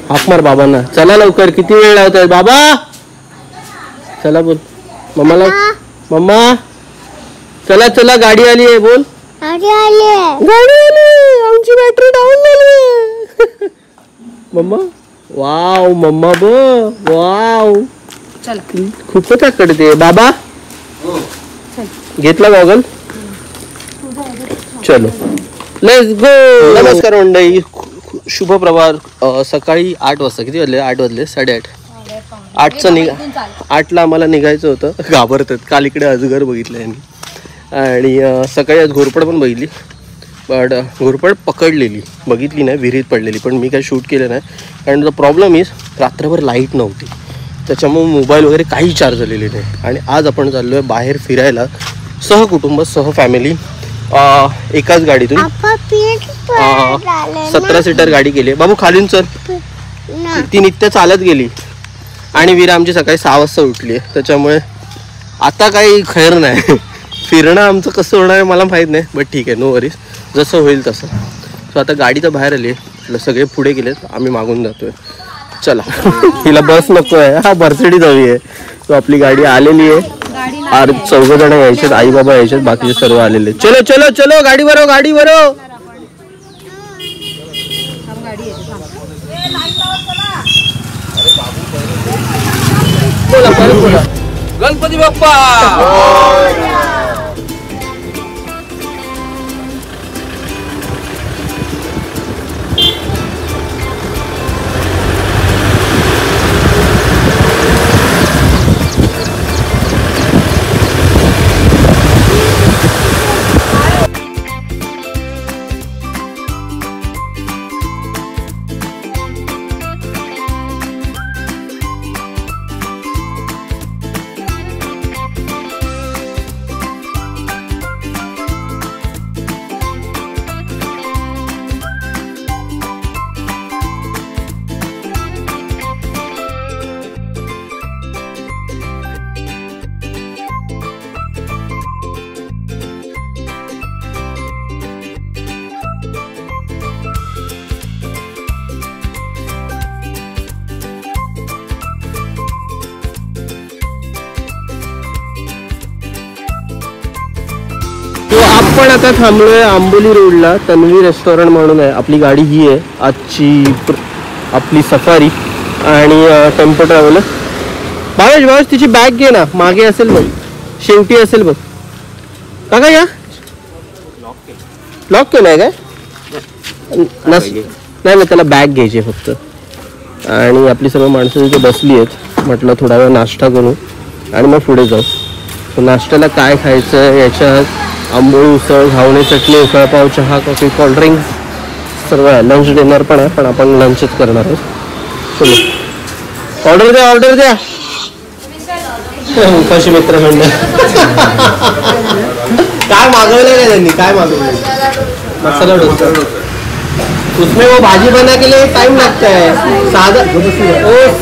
हाक मार बाबांना. चला लवकर, किती वेळ लावताय बाबा. चला बोल मम्माला. मम्मा चला चला, गाडी आली आहे. बोल गाडी आली. आमची बॅटरी डाऊन झाली. मम्मा वाव. मम्मा बो वाव. चला खूपच आकडे ते. बाबा घेतला गॉगल. चलो लेट्स गो. नमस्कार मंडळी, शुभ प्रभात. सकाळी 8 वाजता, किती वाजले? 8 वाजले, 8:30. 8ला आम्हाला निघायचं होतं. घाबरतात, काल इकडे अजगर बघितलं यांनी. आणि सकाळी आज घोरपड पण बघितली, बट घोरपड पकडलेली बघितली नाही, विहिरीत पडलेली. पण मी काय शूट केलं नाही, कारण द प्रॉब्लेम इज रात्रभर लाईट नव्हती, त्याच्यामुळे मोबाईल वगैरे काही चार्ज झालेले नाही. आणि आज आपण चाललो आहे बाहेर फिरायला, सहकुटुंब, सह फॅमिली. एकाच गाडीतून 17 सीटर गाडी केली. बाबू खालीन चल. ती नित्य चालत गेली. आणि वीरा आमची सकाळी 6 वाजता उठली आहे, त्याच्यामुळे आता काही खैर नाही. फिरणं आमचं कसं होणार आहे मला माहीत नाही, बट ठीक आहे, नो वरीज, जसं होईल तसं. सो आता गाडी तर बाहेर आली आहे, सगळे पुढे गेलेत, आम्ही मागून जातोय. चला. हिला बस नको आहे, हा मर्सिडीज हवी आहे. तो आपली गाडी आलेली आहे. 4 जण यायचे, आई बाबा यायचे, बाकीचे सर्व आलेले. चलो चलो चलो, गाडी भरो गाडी भरो. गणपती बाप्पा. तो आपण आता थांबलोय आंबोली रोडला, तन्वी रेस्टॉरंट म्हणून आहे. आपली गाडी ही आहे आजची आपली सफारी आणि टेम्पो ट्रॅव्हलर. भावेश तिची बॅग घे ना, मागे असेल बघ, शेवटी असेल बघ. का काय या लॉक केलाय काय? नाही ना, त्याला बॅग घ्यायची फक्त. आणि आपली सर्व माणसं तिथे बसली आहेत. म्हटलं थोडा वेळ नाश्ता करू आणि मग पुढे जाऊ. तर नाश्त्याला काय खायचं, याच्यात आंबोळी, उसळ, घावणे, चटणी, उसळपाव, चहा, कॉफी, कोल्ड्रिंक्स सर्व आहे. लंच डिनर पण आहे, पण आपण लंचच करणार आहोत. चलो ऑर्डर द्या, ऑर्डर द्या. उपाशी मित्र मंडळ. काय मागवलं नाही त्यांनी, काय मागवलं? मसाला डोसा. उसमें वो भाजी बना के लिए टाइम लगता है.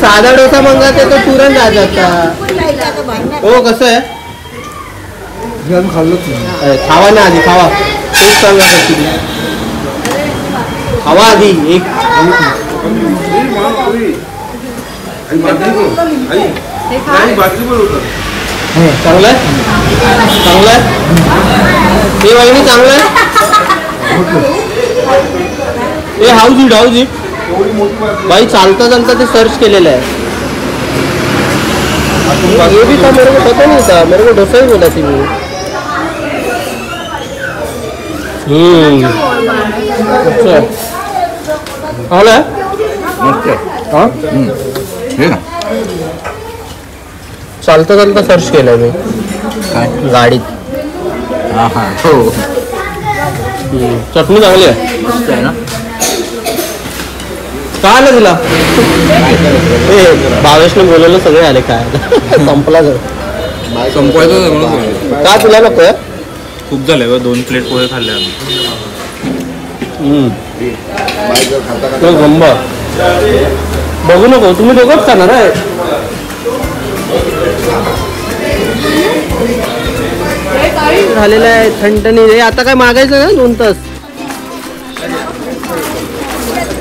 साधा डोसा मंगाते तो तुरंत आ जाता. हो कसं आहे? खावा ना आधी, खावा. खूप चांगला खावा आधी. एक चांगलं आहे, चांगलं आहे हे वहिनी, चांगलं आहे. हे हाऊस इट भाई, चालता चालता ते सर्च केलेलं आहे. ये भी था, मेरे को पता नहीं था, मेरे को डोसा ही बोला थी मैं. अच्छा हाला चालता चालता सर्च केलंय मी गाडीत. हो, चटणी चांगली आहे ना. काय आलं तुला? भावेशने बोलवलं, सगळे आले. काय संपला संपवायचं का? तुला नको आहे? खूप झाले, 2 प्लेट पोहे खाल्ले आम्ही. बघू नको, तुम्ही दोघंच खाणार आहे. झालेलं आहे थंडणी रे. आता काय मागायचं ना 2 तास.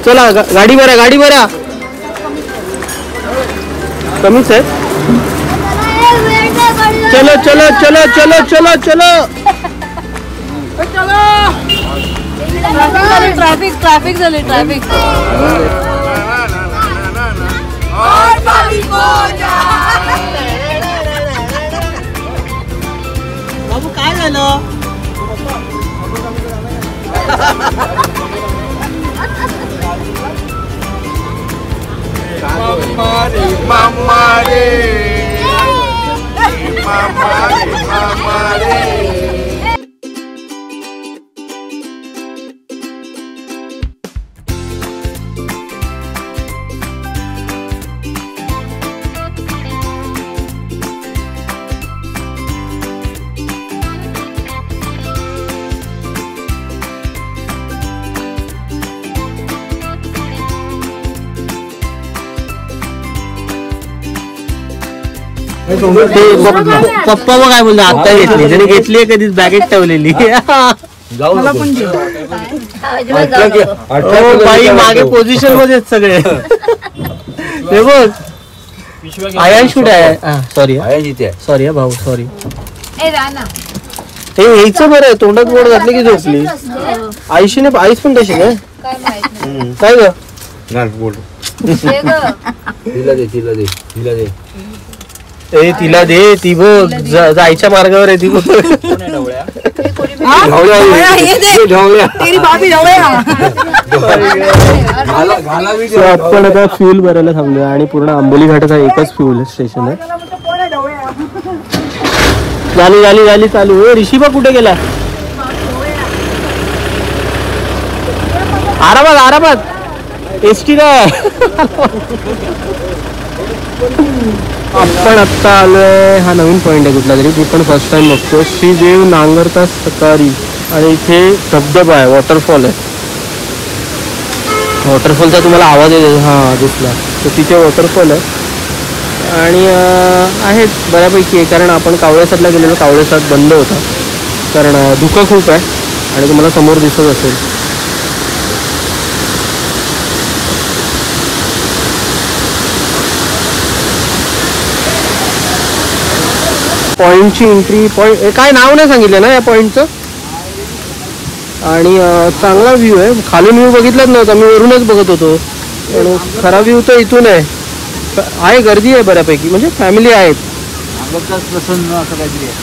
चला गाडी भरा कमीच आहे. चलो चलो चलो चलो चलो चलो ट्रॅफिक झाली. बाबू काय झालं? पप्पा मग काय बोलतो आता घेतली जरी घेतली कधीच बॅगेत ठेवलेली. बाई मागे पोझिशन मध्ये सगळे. हे बघ आयांश कुठे आहे? सॉरी भाऊ सॉरी. हे यायचं बरं तोंडात गोड घातलं की झोपली. आईशीने आईस पण तशी काय काय ग? तिला दे ती बघ जायच्या मार्गावर आहे ती बघ. आपण आता फ्यूल भरायला थांबलो आणि पूर्ण आंबोली घाटाचा एकच फ्यूल स्टेशन आहे. झाली चालू. ऋषीबा कुठे गेला? आरामात एसटी काय. आपण आत्ता आलोय हा नवीन पॉइंट आहे कुठला तरी. ती पण फर्स्ट टाइम बघतो. श्रीदेव नांगरता सकारी आणि इथे धबधबा आहे वॉटरफॉल आहे. वॉटरफॉलचा तुम्हाला आवाज येतो हा दिसला तर तिथे वॉटरफॉल आहे आणि आहेत बऱ्यापैकी आहे कारण आपण कावळेसातला गेलेलो. कावळेसात बंद होता कारण धुकं खूप आहे आणि तुम्हाला समोर दिसत असेल. पॉइंटची एंट्री पॉइंट काय नाव नाही सांगितलं ना या पॉइंटचं. आणि चांगला व्ह्यू आहे. खालून व्ह्यू बघितलाच नव्हता मी वरूनच बघत होतो. आणि खरा व्ह्यू तर इथून आहे. गर्दी आहे बऱ्यापैकी म्हणजे फॅमिली आहेत.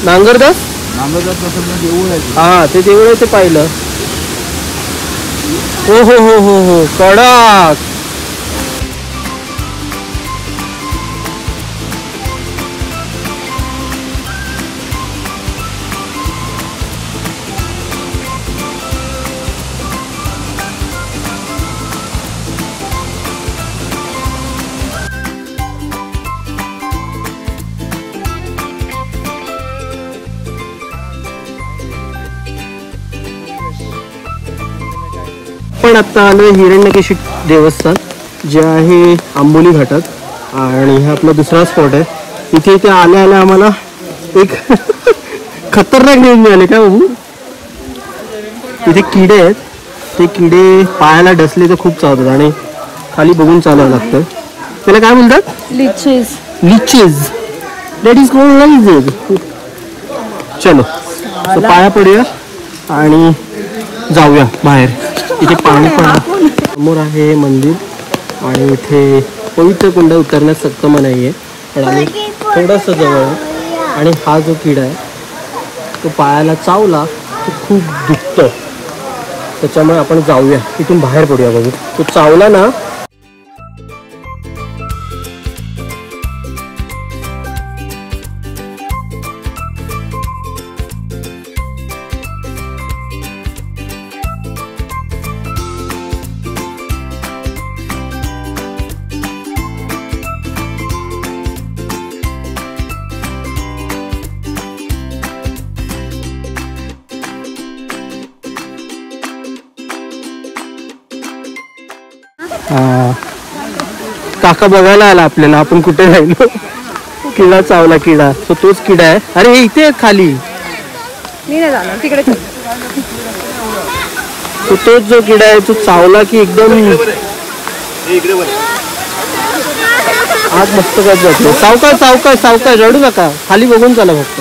नांगरदास हा ते देऊळ आहे ते पाहिलं. हो कडक. पण आता आलोय हिरण्यकेशी देवस्थान जे आहे आंबोली घाटात आणि हा आपला दुसरा स्पॉट आहे. इथे आल्या आम्हाला एक खतरनाक न्यूज मिळाली काय बाबू. इथे किडे आहेत. ते किडे पायाला डसले तर खूप चावतात आणि खाली बघून चालावं लागतं. त्याला काय म्हणतात? Lichens. That is called lichens. चलो पाया पडूया आणि जाऊया बाहेर. इथे पाणी पण समोर आहे मंदिर आणि इथे पवित्र कुंड उतरण्यास सक्षम नाही आहे पण आम्ही थोडंसं जवळ आहे. आणि हा जो किडा आहे तो पायाला चावला तो खूप दुखतं त्याच्यामुळे आपण जाऊया इथून बाहेर पडूया. बघू तो चावला ना काका बघायला आला आपल्याला आपण कुठे राहिलो. किडा चावला किडा तो तोच किडा आहे. अरे हे इथे खाली तिकडे तोच जो किडा आहे तो चावला की एकदम आज मस्त काय जातो. सावकाश सावकाश सावकाश रडू नका. खाली बघून चला फक्त.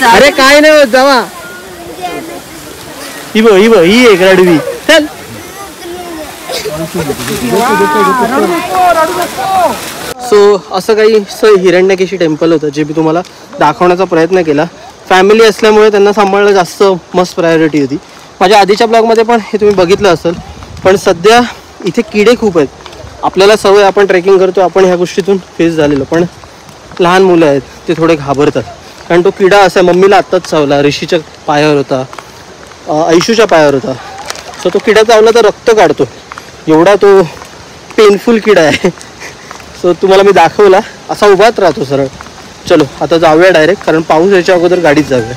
अरे काय नाही होत जावा. ही एक रडवी. चल सो असं काही हिरण्यकेशी टेम्पल होतं जे मी तुम्हाला दाखवण्याचा प्रयत्न केला. फॅमिली असल्यामुळे त्यांना सांभाळणं जास्त मस्त प्रायोरिटी होती. माझ्या आधीच्या ब्लॉगमध्ये पण हे तुम्ही बघितलं असेल. पण सध्या इथे किडे खूप आहेत. आपल्याला सवय, आपण ट्रेकिंग करतो, आपण ह्या गोष्टीतून फेस झालेलं. पण लहान मुलं आहेत ते थोडे घाबरतात. कारण तो किडा असा मम्मीला आत्ताच चावला. ऋषीच्या पायावर होता, ऐशूच्या पायावर होता. सो तो किडा चावला तर रक्त काढतो, एवढा तो पेनफुल किडा आहे. सो तुम्हाला मी दाखवला. असा उभाच राहतो सरळ. चलो आता जाऊया डायरेक्ट, कारण पाऊस यायच्या अगोदर गाडीत जाऊया.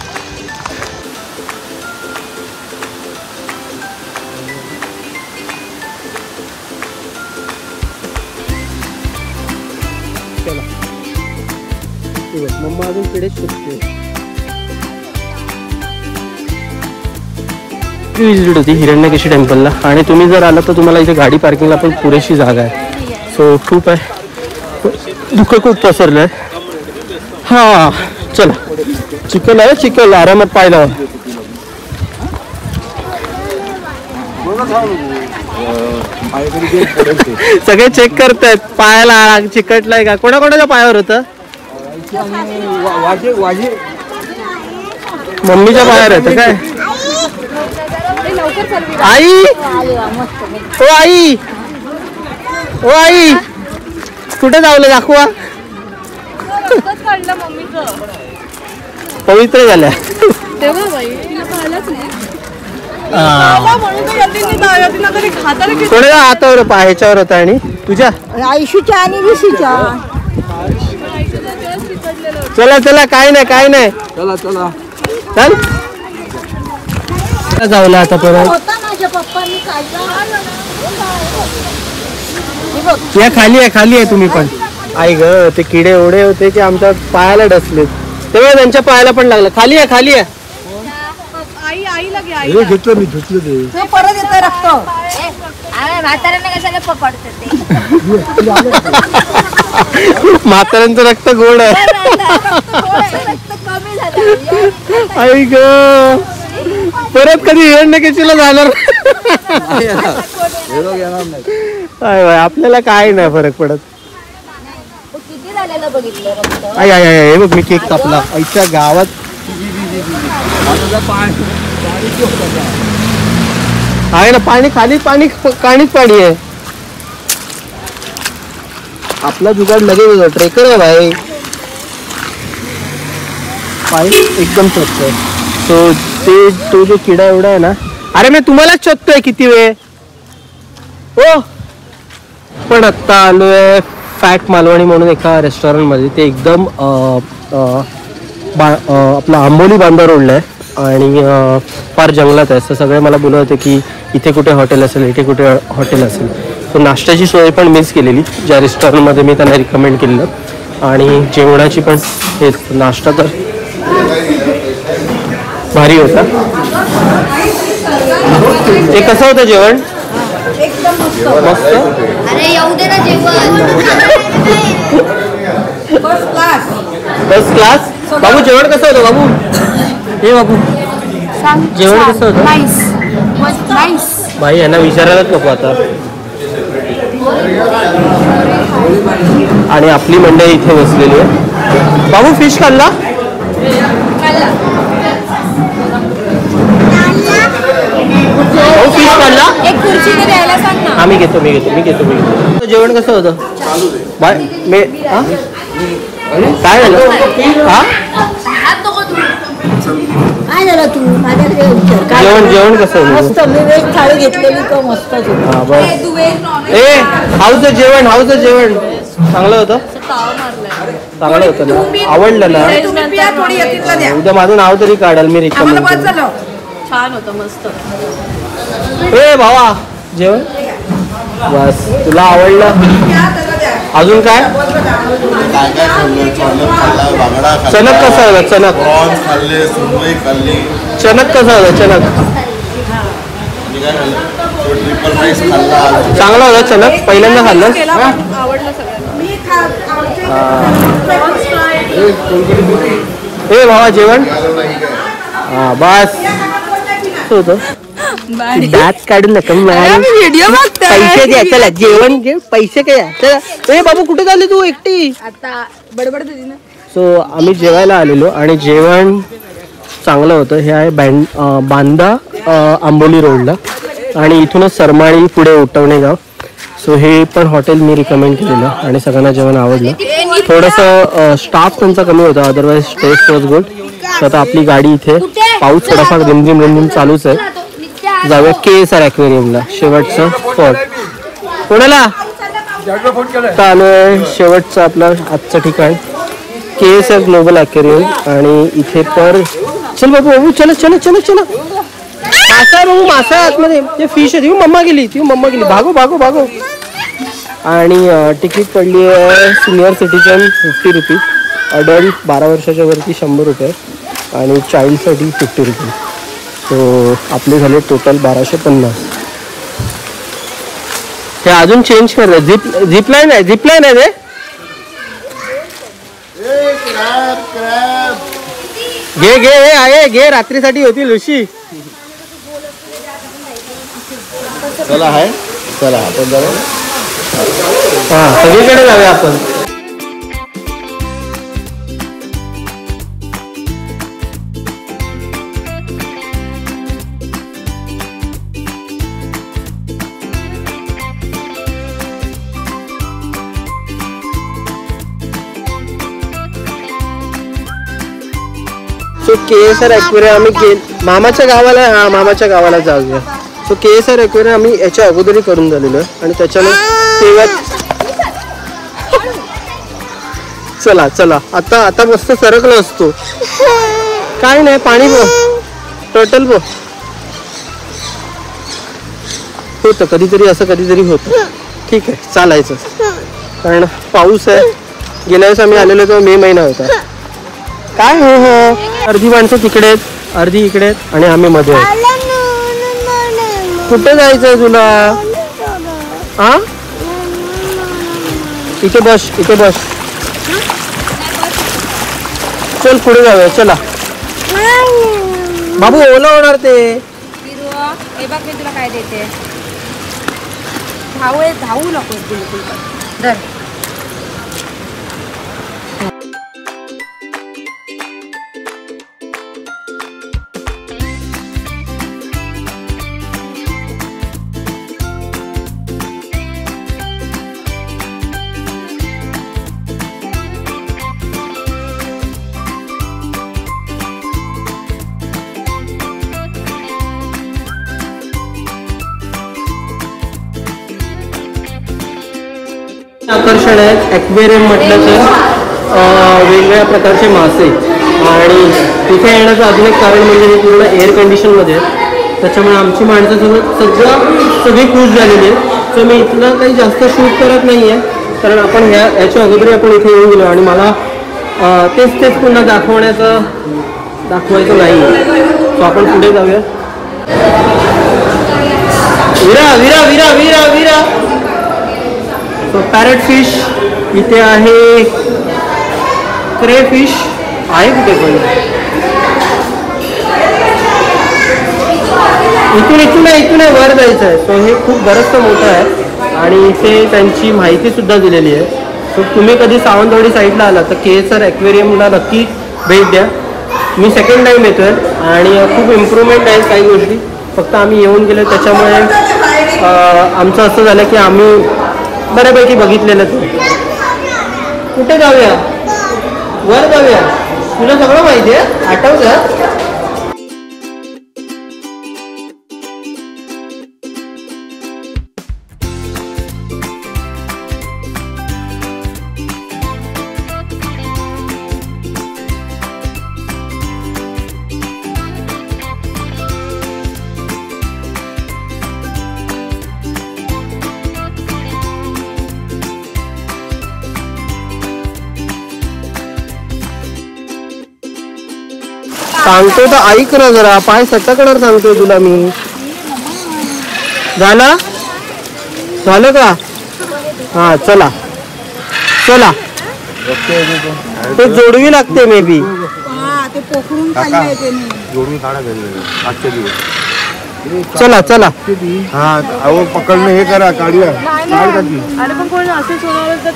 चला मम्मा अजून किडेच शोधते. विजिट होती हिरण्यकेशी टेम्पलला. आणि तुम्ही जर आला तर तुम्हाला इथे गाडी पार्किंगला पण पुरेशी जागा आहे. सो खूप आहे. धुकं खूप पसरलं आहे. हां चला. चिखल आहे, चिखल आरामात पाहिलं. सगळे चेक करतायत पायाला चिकटलाय का. कोणाकोणाच्या पायावर होतं. मम्मीच्या पायावर होतं काय. आई ओ आई ओ आई कुठे जावलं दाखवा. पवित्र झाल्या. कोणाच्या हातावर पायाच्यावर होता. आणि तुझ्या आयुष्याच्या आणि ऋषीच्या. चला चला काय नाही काय नाही. चला चला चल जाऊला आता परत. माझ्या पप्पांनी या खाली आहे, खाली आहे तुम्ही पण. आई ग ते किडे एवढे होते की आमच्या पायाला डसलेत. तेव्हा त्यांच्या पायाला पण लागलं. खाली आहे, खाली आहे. घेतलं मी घेतलं ते परत येतं रक्त. म्हाताऱ्यांचं रक्त गोड आहे. आई ग परत कधी हिरण्यकेशीला जाणार. आपल्याला काय नाही फरक पडत. आई आई आई बघ मी केक कापला. आईच्या गावात आहे ना पाणी. खाली पाणी, पाणीच पाणी आहे. आपला जुगाड लगेच होता. ट्रेकर आहे भाई. पाणी एकदम स्वच्छ आहे. सो तो जो किडा एवढा आहे ना. अरे मी तुम्हालाच शोधतोय किती वेळ. ओ पण आत्ता आलोय फॅट मालवणी म्हणून एका रेस्टॉरंटमध्ये. ते एकदम आपला आंबोली बांधा रोडला आहे आणि फार जंगलात आहे. असं सगळे मला बोलत होते की इथे कुठे हॉटेल असेल, इथे कुठे हॉटेल असेल. सो नाश्त्याची सोय पण मिस केलेली ज्या रेस्टॉरंटमध्ये मी त्यांना रिकमेंड केलेलं. आणि जेवणाची पण हेच. नाश्ता तर भारी होता. ते कसं होतं जेवण. मस्त. First class. बाबू जेवण कसं होतं बाबू. हे बाबू जेवण कसं होतं. भाई यांना विचारायलाच नको आता. आणि आपली मंडळी इथे बसलेली आहे. बाबू फिश खाल्ला. फिश खाल्ला. एक खुर्ची द्यायला सांग ना. आम्ही घेतो मी घेतो. जेवण कसं होतं बाय. मी काय झालं. हा काय झालं तू माझ्याकडे विचार. जेवण कसं होतं. मस्त. मी वेज थाळी घेतलेली तो मस्त. हा बस. हाऊचं जेवण चांगलं होतं. चांगलं होतं ना. आवडलं ना. उद्या माझं नाव तरी काढाल मी रिकमेंड. छान होतं मस्त. ए भावा जेवण बस. तुला आवडलं. अजून काय. चणक कसा होता. चणक चणक कसा होता. चणक चांगला होता. चला पहिल्यांदा खाल्लं. आवडलं सगळ्यांना. हे भावा जेवण. हा बस होतं. दात काढू नका व्हिडिओ पैसे द्या. चला जेवण घे. पैसे काय चला. ए बाबू कुठे चालली तू एकटी? आता बडबड दिली ना. सो आम्ही जेवायला आलेलो आणि जेवण चांगलं होतं. हे आहे बांदा आंबोली रोडला आणि इथूनच सरमाळी पुढे उठवणे गाव. सो हे पण हॉटेल मी रिकमेंड केलेलं आणि सगळ्यांना जेवण आवडलं. थोडंसं स्टाफ त्यांचा कमी होता, अदरवाईज टेस्ट वॉज गुड. तर आता आपली गाडी इथे पाऊस थोडाफार रिमझिम चालूच आहे. जाऊया KSR ॲक्वेरियमला, शेवटचं स्पॉट. कोणाला चालू आहे शेवटचं आपलं आजचं ठिकाण KSR ग्लोबल ॲक्वेरियम. आणि इथे पर चल बाबू चल चल चल चल. मासा आहे बाबू, मासा आहे आतमध्ये. ते फिश आहे. ती मम्मा गेली भागो भागो भागो. आणि तिकीट पडली आहे सिनियर सिटीजन 50 रुपीज, अडल्ट 12 वर्षाच्या वरती 100 रुपये आणि चाइल्डसाठी 50 रुपये. सो आपले झाले टोटल 1250. हे अजून चेंज करतात. झिपलाईन आहे ते. घे हे आहे घे, रात्रीसाठी होती लुशी. चला आहे. चला आपण जाऊ. हा सगळीकडे जाऊया आपण. सो KSR ॲक्वेरियम आम्ही मामाच्या गावाला जाऊया. सो KSR ॲक्वेरियम आम्ही याच्या अगोदरही करून झालेलो आहे आणि त्याच्याने तेव्हा चला आता मस्त सरकलो असतो. काय नाही पाणी टर्टल होतं कधीतरी, असं कधीतरी होतं. ठीक आहे चालायचं, कारण पाऊस आहे. गेल्या वेळेस आम्ही आलेलो तेव्हा मे महिना होता. काय हो अर्धी माणसं तिकडे आहेत, अर्धी इकडे आहेत आणि आम्ही मध्ये आहेत. कुठे जायचंय तुला? हा इथे बस. चल पुढे जाऊया. चला बाबू ओला होणार ते. हे बघ मी तुला काय देते. धावू नको बिलकुल. आकर्षण आहे ॲक्वेरियम म्हटलं तर वेगवेगळ्या प्रकारचे मासे. आणि तिथे येण्याचं अजून एक कारण म्हणजे हे पूर्ण एअर कंडिशनमध्ये आहे, त्याच्यामुळे आमची माणसं सगळी खुश झालेली आहे. सो मी इथलं काही जास्त शूट करत नाही आहे, कारण आपण याच्या अगोदर आपण इथे येऊन गेलो आणि मला तेच पुन्हा दाखवायचं नाही आहे. सो आपण पुढे जाऊया. विरा सो पॅरेट फिश इथे आहे. क्रे फिश आहे कुठे पण. इथून वर जायचं आहे. सो हे खूप बरंचसं मोठं आहे आणि इथे त्यांची माहिती सुद्धा दिलेली आहे. सो तुम्ही कधी सावंतवाडी साईडला आला तर KSR ॲक्वेरियमला नक्की भेट द्या. मी सेकंड टाईम येतोय आणि खूप इम्प्रूव्हमेंट आहे काही गोष्टी. फक्त आम्ही येऊन गेलो त्याच्यामुळे आमचं असं झालं की आम्ही बऱ्यापैकी बघितलेलं. कुठे जाऊया? वर जाऊया. तुला सगळं माहिती आहे, आठवतं? सांगतो तर ऐक ना जरा, पाय सटकणार सांगतोय तुला मी. झालं झालं का? हा चला चला. ते जोडवी लागते मे बी. ते पोखरून खाल्ले येते मी. जोडून काढा घरी आजच्या दिवस. चला चला. हा अहो पकडणं हे करा काढूया. काढ टाकी. अरे पण कोणी असे सोडवलं तर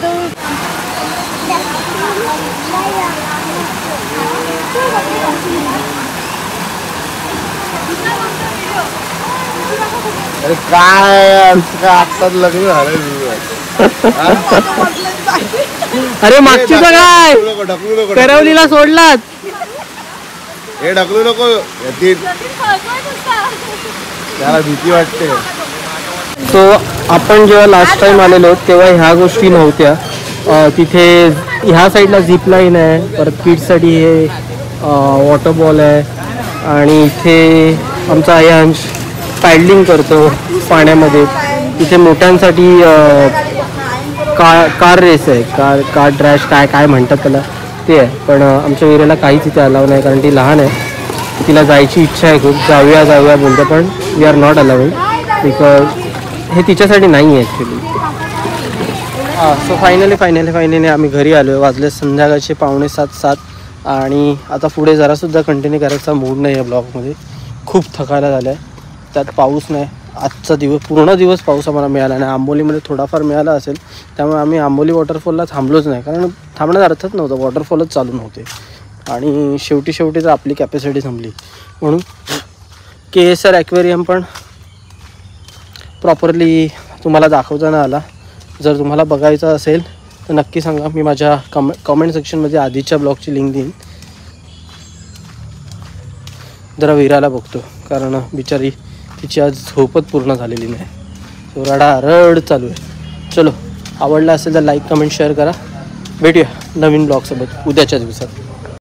अरे काय आत्ताच लग्न झालं. अरे मागचीचं काय ढकलू नको करवलीला सोडलात. हे ढकलू नको. त्याला भीती वाटते. सो आपण जेव्हा लास्ट टाइम आलेलो तेव्हा ह्या गोष्टी नव्हत्या. तिथे ह्या साईडला झिप लाईन आहे, परत किड्ससाठी हे वॉटर बॉल आहे, आणि इथे आमचा अयांश पॅडलिंग करतो पाण्यामध्ये. इथे मोठ्यांसाठी कार रेस आहे, कार ड्रॅश काय म्हणतात त्याला ते आहे. पण आमच्या एरियाला काहीच इथे अलाव नाही कारण ती लहान आहे. तिला जायची इच्छा आहे खूप, जाऊया बोलतो, पण we are not allowed because हे तिच्यासाठी नाही आहे ॲक्च्युली. सो फायनली आम्ही घरी आलो आहे. वाजले संध्याकाळचे 6:45 आणि आता पुढे जरासुद्धा कंटिन्यू करायचा मूड नाही आहे ब्लॉगमध्ये. खूप थकायला झालं आहे. त्यात पाऊस नाही. आजचा पूर्ण दिवस पाऊस आम्हाला मिळाला नाही. आंबोलीमध्ये थोडाफार मिळाला असेल, त्यामुळे आम्ही आंबोली वॉटरफॉलला थांबलोच नाही, कारण थांबण्यात अर्थच नव्हतं. वॉटरफॉलच चालू नव्हते आणि शेवटी तर आपली कॅपॅसिटी संपली. म्हणून KSR ॲक्वेरियम पण प्रॉपरली तुम्हाला दाखवता नाही आला. जर तुम्हाला बघायचं असेल तर नक्की सांगा. मी माझ्या कमेंट सेक्शनमध्ये आधीच्या ब्लॉगची लिंक देईन. जरा विराला बघतो कारण बिचारी तिची आज झोपच पूर्ण झालेली नाही. तो रड चालू आहे. चलो, आवडला असेल तर लाईक कमेंट शेअर करा. भेटूया नवीन ब्लॉगसोबत उद्याच्या दिवसात.